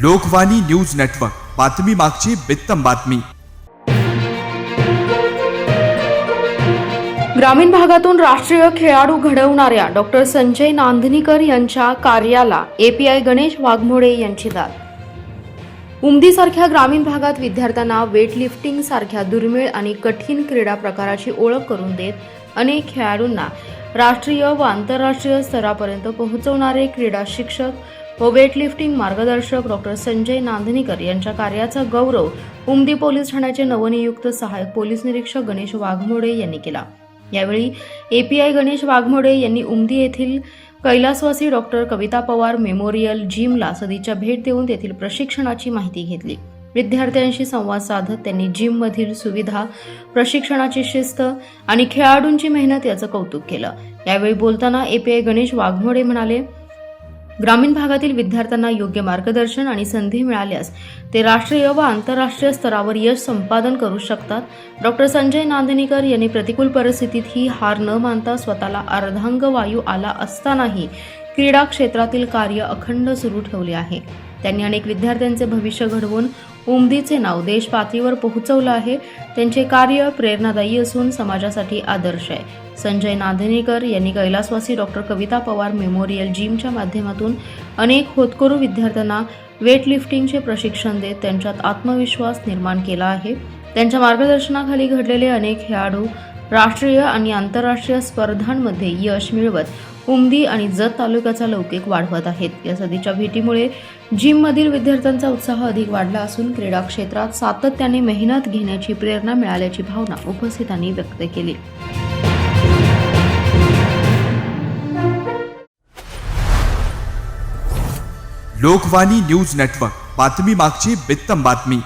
Lokvani news network, बातमी मागची बित्तम बातमी. ग्रामीण भागातून राष्ट्रीय खेळाडू घडवणाऱ्या डॉक्टर संजय नांदनीकर यांच्या कार्याला एपीआय गणेश वाघमोडे यांची दाद. उमदीसारख्या ग्रामीण भागात विद्यार्थ्यांना वेटलिफ्टिंग सारख्या दुर्मिळ आणि कठीण क्रीडा प्रकाराची ओळख करून देत अनेक खेळाडूंना राष्ट्रीय व आंतरराष्ट्रीय स्तरापर्यंत पोहोचवणारे क्रीडा शिक्षक व वेटलिफ्टिंग मार्गदर्शक डॉक्टर संजय नांदनीकर यांच्या कार्याचा गौरव उमदी पोलीस ठाण्याचे नवनियुक्त सहाय्यक पोलीस निरीक्षक गणेश वाघमोडे यांनी केला. यावेळी एपीआय गणेश वाघमोडे यांनी उमदी येथील कैलासवासी डॉक्टर कविता पवार मेमोरियल जिमला सदिच्छा भेट देऊन तेथील प्रशिक्षणाची माहिती घेतली. विद्यार्थ्यांशी संवाद साधत त्यांनी जिममधील सुविधा, प्रशिक्षणाची शिस्त आणि खेळाडूंची मेहनत याचं कौतुक केलं. यावेळी बोलताना एपीआय गणेश वाघमोडे म्हणाले, ग्रामीण भागातील विद्यार्थ्यांना योग्य मार्गदर्शन आणि संधी मिळाल्यास ते राष्ट्रीय व आंतरराष्ट्रीय स्तरावर यश संपादन करू शकतात. डॉक्टर संजय नांदनीकर यांनी प्रतिकूल परिस्थितीतही हार न मानता स्वतःला अर्धांगवायू आला असतानाही क्रीडा क्षेत्रातील कार्य अखंड सुरू ठेवले आहे. त्यांनी अनेक विद्यार्थ्यांचे भविष्य घडवून उमदीचे नाव देश पातळीवर पोहोचवलं आहे. त्यांचे कार्य प्रेरणादायी असून समाजासाठी आदर्श आहे. संजय नांदनीकर यांनी कैलासवासी डॉक्टर कविता पवार मेमोरियल जिमच्या माध्यमातून अनेक होतकरू विद्यार्थ्यांना वेटलिफ्टिंगचे प्रशिक्षण देत त्यांच्यात आत्मविश्वास निर्माण केला आहे. त्यांच्या मार्गदर्शनाखाली घडलेले अनेक खेळाडू राष्ट्रीय आणि आंतरराष्ट्रीय स्पर्धांमध्ये यश मिळवत उमदी आणि जत तालुक्याचा लौकिक वाढवत आहेत. या सदिच्छा भेटीमुळे जिममधील विद्यार्थ्यांचा उत्साह अधिक वाढला असून क्रीडा क्षेत्रात सातत्याने मेहनत घेण्याची प्रेरणा मिळाल्याची भावना उपस्थितांनी व्यक्त केली. लोकवाणी न्यूज नेटवर्क, बातमी मागची बित्तम बातमी.